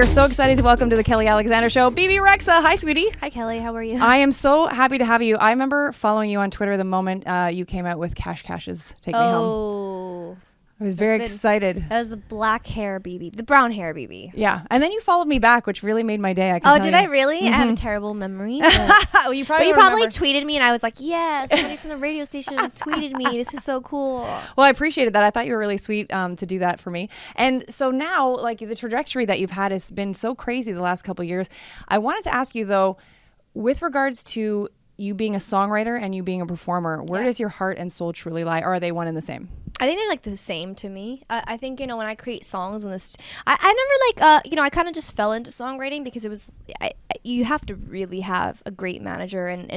are so excited to welcome to the Kelly Alexander Show, BeBe Rexha. Hi, sweetie. Hi, Kelly. How are you? I am so happy to have you. I remember following you on Twitter the moment you came out with Cash Cash's Take Me Home. I was very excited. That was the black hair BeBe, the brown hair BeBe. Yeah, and then you followed me back, which really made my day. I really? Mm-hmm. I have a terrible memory. Well, you probably tweeted me, and I was like, "Yeah, somebody from the radio station tweeted me. This is so cool." Well, I appreciated that. I thought you were really sweet to do that for me. And so now, like, the trajectory that you've had has been so crazy the last couple of years. I wanted to ask you though, with regards to you being a songwriter and you being a performer, where does your heart and soul truly lie? Or are they one and the same? I think they're like the same to me. I think, when I create songs and this, I never I kind of just fell into songwriting because it was, you have to really have a great manager and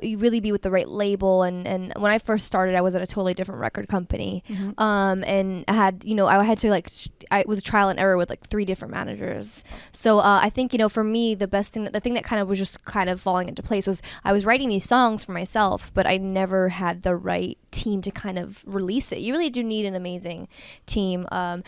you really be with the right label. And when I first started, I was at a totally different record company. Mm-hmm. And I had, I had to it was a trial and error with like 3 different managers. So I think, for me, the thing that kind of was just kind of falling into place was I was writing these songs for myself, but I never had the right team to kind of release it. You really do need an amazing team. I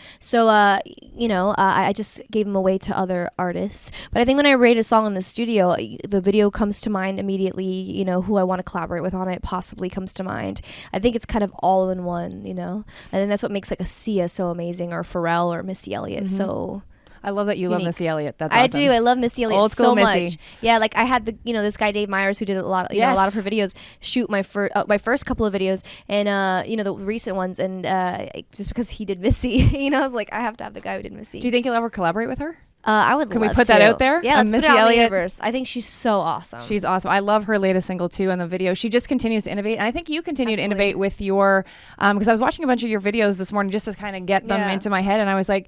just gave them away to other artists. But I think when I write a song in the studio, the video comes to mind immediately. Who I want to collaborate with on it possibly comes to mind. I think it's kind of all in one, and then that's what makes like a Sia so amazing, or Pharrell or Missy Elliott. Mm-hmm. So I love that you love Missy Elliott. That's I awesome. do. I love Missy Elliott so Missy. much. Yeah, like I had this guy Dave Myers who did a lot of her videos shoot my first couple of videos, and the recent ones, and just because he did Missy, I was like, I have to have the guy who did Missy. Do you think you'll ever collaborate with her? I would. Can we put that out there? Yeah, let's Missy put it out in the Elliott. universe. I think she's so awesome. She's awesome. I love her latest single too, and the video. She just continues to innovate, and I think you continue to innovate with your. Because I was watching a bunch of your videos this morning just to kind of get them into my head, and I was like,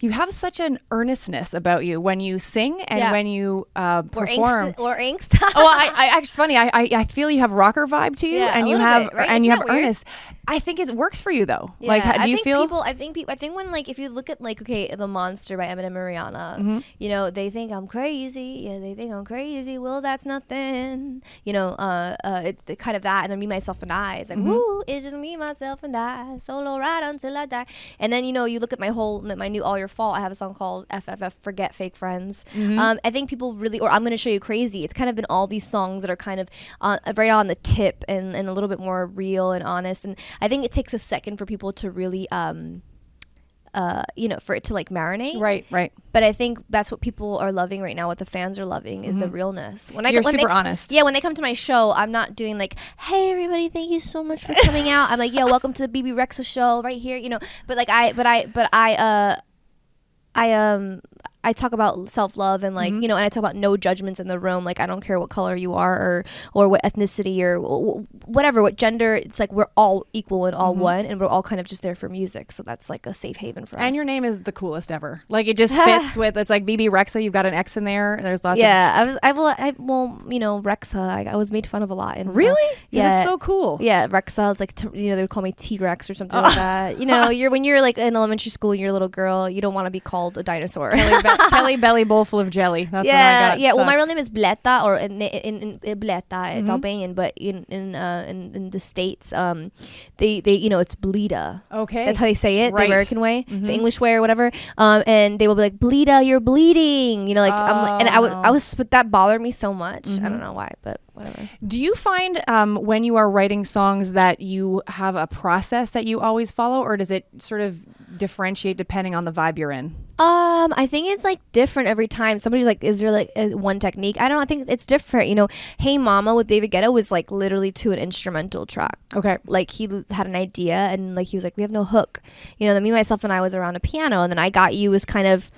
you have such an earnestness about you when you sing and when you perform. Or angst. Oh, I it's funny. I feel you have rocker vibe to you, and you have you have earnest. I think it works for you though. Yeah. Like, do you feel? I think when if you look at The Monster by Eminem and Rihanna, mm-hmm. They think I'm crazy. Yeah, they think I'm crazy. Well, that's nothing. It's kind of that, and then Me, Myself, and I. It's like, woo, it's just me, myself, and I. Solo ride until I die. And then you look at my new All Your Fault. I have a song called FFF, Forget Fake Friends. Mm-hmm. I think people really, or I'm going to show you Crazy. It's kind of been all these songs that are kind of right on the tip and a little bit more real and honest. And I think it takes a second for people to really, for it to like marinate. Right. But I think that's what people are loving right now. What the fans are loving is the realness. You're super honest. Yeah, when they come to my show, I'm not doing like, hey everybody, thank you so much for coming out. I'm like, yeah, welcome to the BeBe Rexha show right here. But I talk about self-love and and I talk about no judgments in the room. Like, I don't care what color you are or what ethnicity or whatever, what gender. It's like we're all equal and all one, and we're all kind of just there for music. So that's like a safe haven for us. And your name is the coolest ever. Like, it just fits with, it's like BeBe Rexha. You've got an X in there. There's lots of... Rexha. I was made fun of a lot. And, really? Yeah. It's so cool. Yeah, Rexha. It's like, they would call me T-Rex or something like that. When you're like in elementary school and you're a little girl, you don't want to be called a dinosaur. Kelly belly bowl full of jelly. That's what I got. Yeah. Well, my real name is Bleta, or in Bleta. It's Albanian, but in the States, they it's Bleda. Okay. That's how they say it, the American way, the English way, or whatever. And they will be like, Bleda, you're bleeding. I was, but that bothered me so much. I don't know why, but whatever. Do you find when you are writing songs that you have a process that you always follow, or does it sort of differentiate depending on the vibe you're in? I think it's like different every time. Somebody's like, is there like one technique? I don't know. I think it's different. Hey Mama with David Guetta was like literally to an instrumental track. Okay. Like, he had an idea, and like he was like, we have no hook. Then Me, Myself, and I was around a piano, and then I Got You was kind of,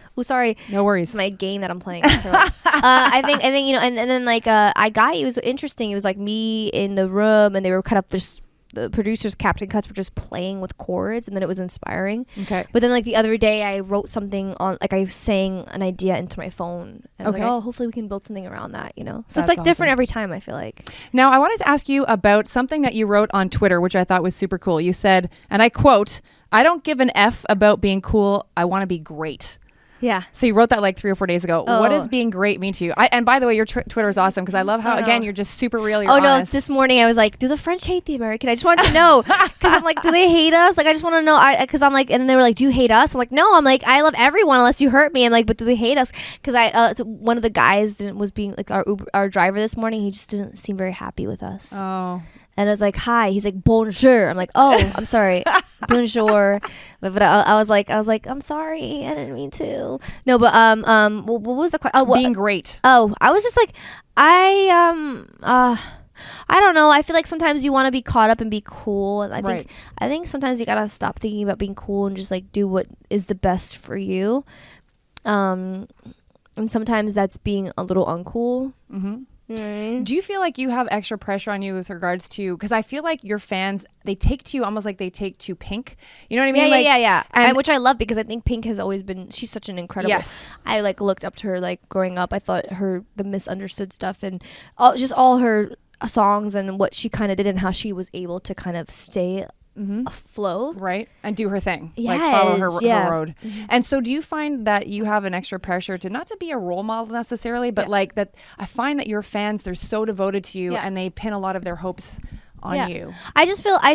no worries, it's my game that I'm playing. I think and then like I Got You was interesting. It was like me in the room, and they were kind of just, the producers, Captain Cuts, were just playing with chords, and then it was inspiring. Okay. But then like the other day, I wrote something on, like I sang an idea into my phone, and I was like, oh, hopefully we can build something around that, So That's it's like awesome. different every time, I feel like. Now, I wanted to ask you about something that you wrote on Twitter, which I thought was super cool. You said, and I quote, "I don't give an F about being cool. I want to be great." Yeah. So you wrote that like 3 or 4 days ago. Oh. What does being great mean to you? And by the way, your Twitter is awesome because I love how, again, you're just super real. You're honest. No, this morning I was like, do the French hate the American? I just wanted to know. Because I'm like, do they hate us? Like, I just want to know. Because I'm like, and they were like, do you hate us? I'm like, no. I'm like, I love everyone unless you hurt me. I'm like, but do they hate us? Because so one of the guys was being like our driver this morning. He just didn't seem very happy with us. Oh. And I was like, hi. He's like, bonjour. I'm like, oh, I'm sorry. Bonjour. But I was like, I'm sorry. I didn't mean to. No, but what was the question? Oh, being great. Oh, I was just like, I don't know. I feel like sometimes you want to be caught up and be cool. And I think sometimes you gotta stop thinking about being cool and just like do what is the best for you. And sometimes that's being a little uncool. Mm-hmm. Do you feel like you have extra pressure on you with regards to, because I feel like your fans, they take to you almost like they take to Pink. You know what I mean? Yeah. And which I love because I think Pink has always been, she's such an incredible. Yes. I like looked up to her like growing up. I thought the misunderstood stuff and all her songs and what she kind of did and how she was able to kind of stay afloat, right, and do her thing, like follow her road. And so do you find that you have an extra pressure to not to be a role model necessarily, but like that I find that your fans, they're so devoted to you and they pin a lot of their hopes on you? I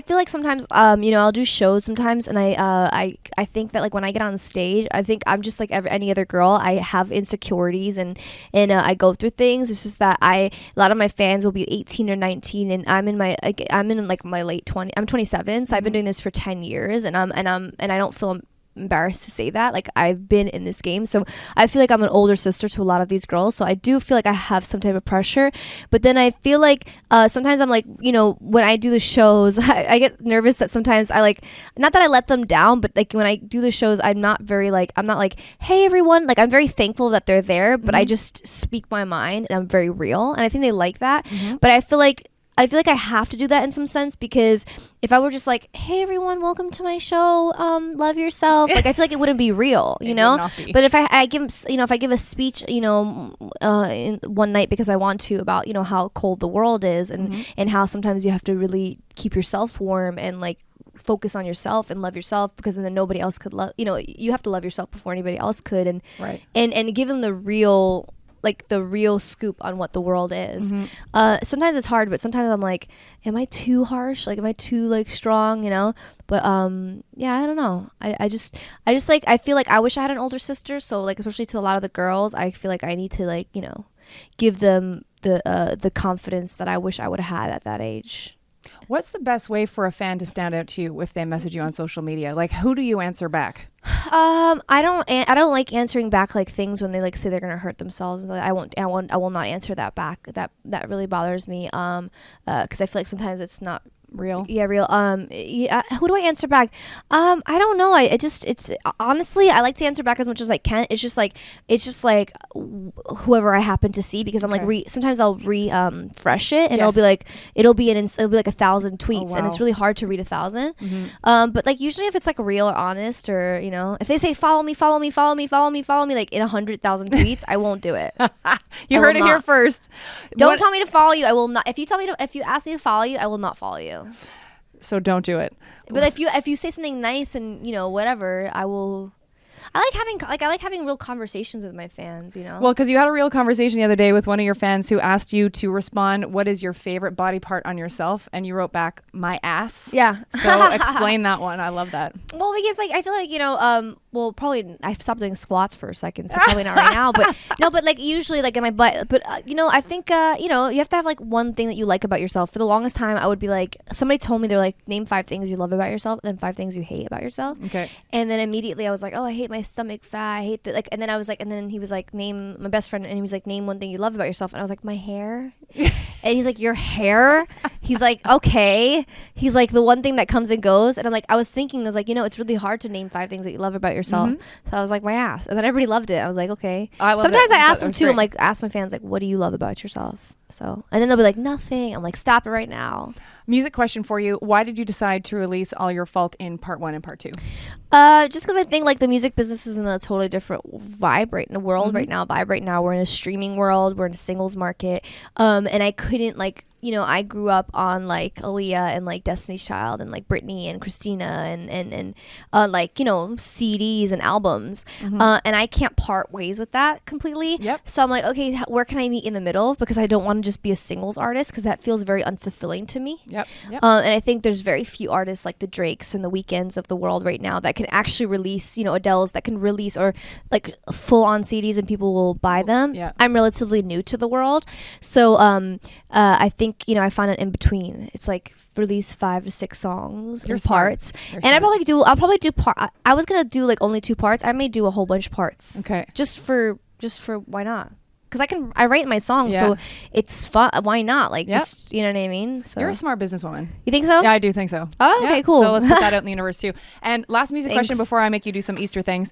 feel like sometimes I'll do shows sometimes and I think that like when I get on stage I think I'm just like any other girl. I have insecurities and I go through things. It's just that a lot of my fans will be 18 or 19 and I'm in my late 20s. I'm 27, so I've been doing this for 10 years and I don't feel embarrassed to say that. Like I've been in this game, so I feel like I'm an older sister to a lot of these girls, so I do feel like I have some type of pressure. But then I feel like sometimes I'm like, when I do the shows I get nervous that sometimes I like, not that I let them down, but like when I do the shows I'm not like, hey everyone, like I'm very thankful that they're there, but I just speak my mind and I'm very real and I think they like that. But I feel like I have to do that in some sense because if I were just like, hey everyone, welcome to my show, love yourself, like I feel like it wouldn't be real, you know? But if I give a speech, in one night because I want to about, how cold the world is and how sometimes you have to really keep yourself warm and like focus on yourself and love yourself because then nobody else could love, you have to love yourself before anybody else could and give them the real scoop on what the world is. Sometimes it's hard, but sometimes I'm like, am I too harsh? Like, am I too like strong? But I don't know. I just like, I feel like I wish I had an older sister. So like, especially to a lot of the girls, I feel like I need to like, give them the confidence that I wish I would have had at that age. What's the best way for a fan to stand out to you if they message you on social media? Like, who do you answer back? I don't like answering back like things when they like say they're gonna hurt themselves. I will not answer that back. That really bothers me. Because I feel like sometimes it's not real. Real. Who do I answer back? I don't know. It's honestly, I like to answer back as much as I can. It's just like whoever I happen to see because I'm like sometimes I'll refresh it and it'll be like 1,000 tweets and it's really hard to read 1,000. But like usually if it's like real or honest or if they say follow me like in 100,000 tweets, I won't do it. You heard it here first. Don't tell me to follow you. I will not. If you ask me to follow you, I will not follow you. So don't do it. But if you say something nice and whatever, I will. I like having real conversations with my fans, Well, because you had a real conversation the other day with one of your fans who asked you to respond, what is your favorite body part on yourself? And you wrote back, my ass. Yeah. So explain that one. I love that. Well, because like I feel like, probably I've stopped doing squats for a second, so probably not right now. But no, but like usually like in my butt. But I think you have to have like one thing that you like about yourself. For the longest time, I would be like, somebody told me they're like, name 5 things you love about yourself, and then 5 things you hate about yourself. Okay. And then immediately I was like, oh, I hate my stomach fat. I hate that. Like, and then I was like, and then he was like, name my best friend, and he was like, name one thing you love about yourself, and I was like, my hair. And he's like, your hair? He's like, okay. He's like, the one thing that comes and goes. And I'm like, I was thinking, I was like, it's really hard to name 5 things that you love about yourself. So I was like, my ass. And then everybody loved it. I was like, okay. Sometimes I ask them too. Great. I'm like, ask my fans, like, what do you love about yourself? So, and then they'll be like, nothing. I'm like, stop it right now. Music question for you. Why did you decide to release All Your Fault in part 1 and part 2? Just because I think like the music business is in a totally different vibe right in the world right now. We're in a streaming world. We're in a singles market. And I couldn't like I grew up on like Aaliyah and like Destiny's Child and like Britney and Christina and like, CDs and albums. And I can't part ways with that completely. Yep. So I'm like, okay, where can I meet in the middle? Because I don't want to just be a singles artist, because that feels very unfulfilling to me. Yep. And I think there's very few artists like the Drakes and the Weekends of the world right now that can actually release, Adele's that can release, or like full on CDs and people will buy them. Yeah. I'm relatively new to the world. So I think, I find it in between. It's like release 5 to 6 songs in parts. And I'll probably do I was going to do like only 2 parts. I may do a whole bunch of parts. Okay. Just for why not? Because I write my songs, so it's fun. Why not? Like, just, you know what I mean? So You're a smart businesswoman. You think so? Yeah, I do think so. Oh, okay, cool. So let's put that out in the universe too. And last music question before I make you do some Easter things.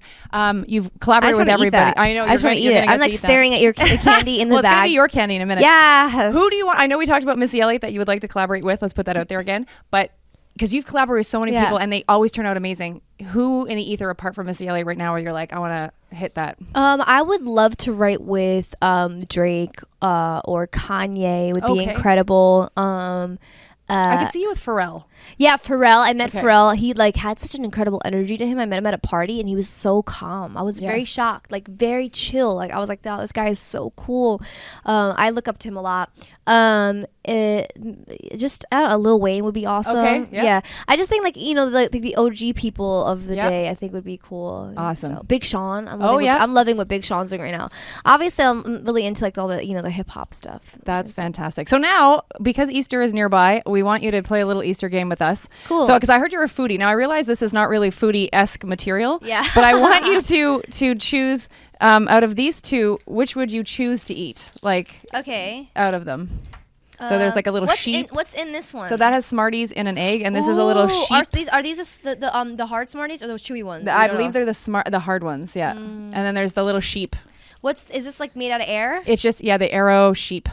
You've collaborated with everybody. I know. I just want to eat it. I'm like staring at your candy in the bag. Well, it's gonna be your candy in a minute. Yeah. Who do you want? I know we talked about Missy Elliott that you would like to collaborate with. Let's put that out there again. But because you've collaborated with so many people and they always turn out amazing. Who in the ether apart from Missy Elliott right now where you're like, I want to hit that? I would love to write with Drake or Kanye. Would be incredible. I could see you with Pharrell. Yeah, Pharrell. I met Pharrell. He like had such an incredible energy to him. I met him at a party and he was so calm. I was very shocked, like very chill. Like I was like, oh, this guy is so cool. I look up to him a lot. Just I don't know, Lil Wayne would be awesome. Okay, yeah. I just think like the OG people of the day I think would be cool. Awesome. So, Big Sean. I'm loving what Big Sean's doing right now. Obviously, I'm really into like all the the hip hop stuff. That's fantastic. So now, because Easter is nearby, we want you to play a little Easter game with us. Cool. So because I heard you're a foodie. Now I realize this is not really foodie-esque material. Yeah. But I want you to choose out of these 2, which would you choose to eat? Like out of them. So there's like a little sheep. What's in this one? So that has Smarties in an egg, and this is a little sheep. Are these the hard Smarties or those chewy ones? I believe they're the hard ones. Yeah. And then there's the little sheep. Is this like made out of air? It's just the arrow sheep.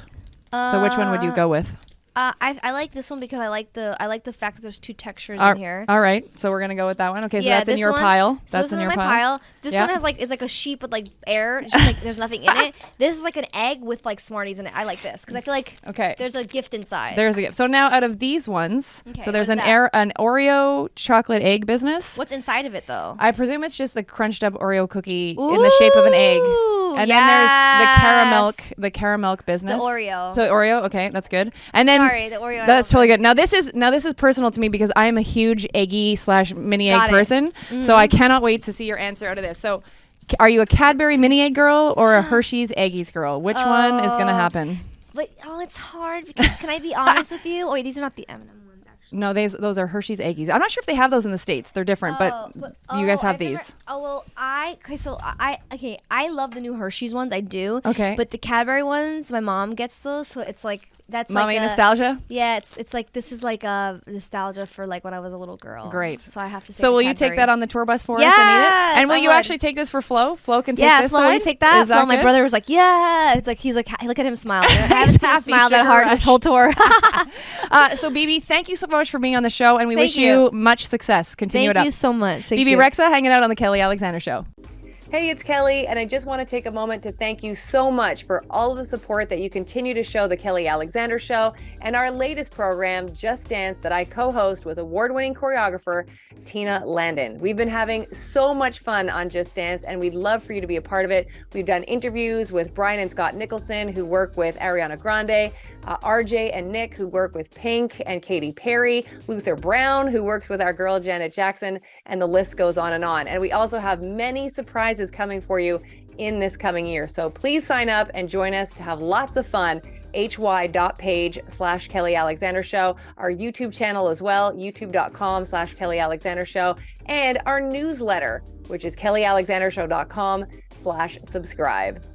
So which one would you go with? I like this one because I like the fact that there's 2 textures in here. All right, so we're gonna go with that one. Okay, so that's in your pile. So that's in your pile. This one has it's like a sheep with like air. It's just like there's nothing in it. This is like an egg with like Smarties in it. I like this because I feel like there's a gift inside. There's a gift. So now out of these ones, so there's an Oreo chocolate egg business. What's inside of it though? I presume it's just a crunched up Oreo cookie in the shape of an egg. And then there's the caramel business. The Oreo. So Oreo, okay, that's good. And then the Oreo. That's totally good. Now this is personal to me because I am a huge eggy / mini egg person. So I cannot wait to see your answer out of this. So are you a Cadbury mini egg girl or a Hershey's Eggies girl? Which one is gonna happen? But it's hard because can I be honest with you? Oh wait, these are not the Eminem ones actually. No, those are Hershey's Eggies. I'm not sure if they have those in the States. They're different, but you guys have these. I love the new Hershey's ones. I do. Okay. But the Cadbury ones, my mom gets those, so it's like that's mommy like nostalgia. Yeah, it's like this is like a nostalgia for like when I was a little girl. Great. So I have to. So will you take that on the tour bus for us and eat it? And will you actually take this for Flo? Flo can take this. Flo, side? Will you take that? Flo, my brother was like, yeah. It's like he's like, look at him smile. I haven't seen him smile that hard this whole tour. So BeBe, thank you so much for being on the show, and we wish you much success. Continue it up. Thank you so much. BeBe Rexha hanging out on the Kelly Alexander Show. Hey, it's Kelly, and I just want to take a moment to thank you so much for all of the support that you continue to show the Kelly Alexander Show and our latest program, Just Dance, that I co-host with award-winning choreographer Tina Landon. We've been having so much fun on Just Dance, and we'd love for you to be a part of it. We've done interviews with Brian and Scott Nicholson, who work with Ariana Grande, RJ and Nick, who work with Pink and Katy Perry, Luther Brown, who works with our girl Janet Jackson, and the list goes on and on. And we also have many surprises coming for you in this coming year. So please sign up and join us to have lots of fun. hy.page/Kelly Alexander Show, our YouTube channel as well, youtube.com/Kelly Alexander Show, and our newsletter, which is kellyalexandershow.com/subscribe.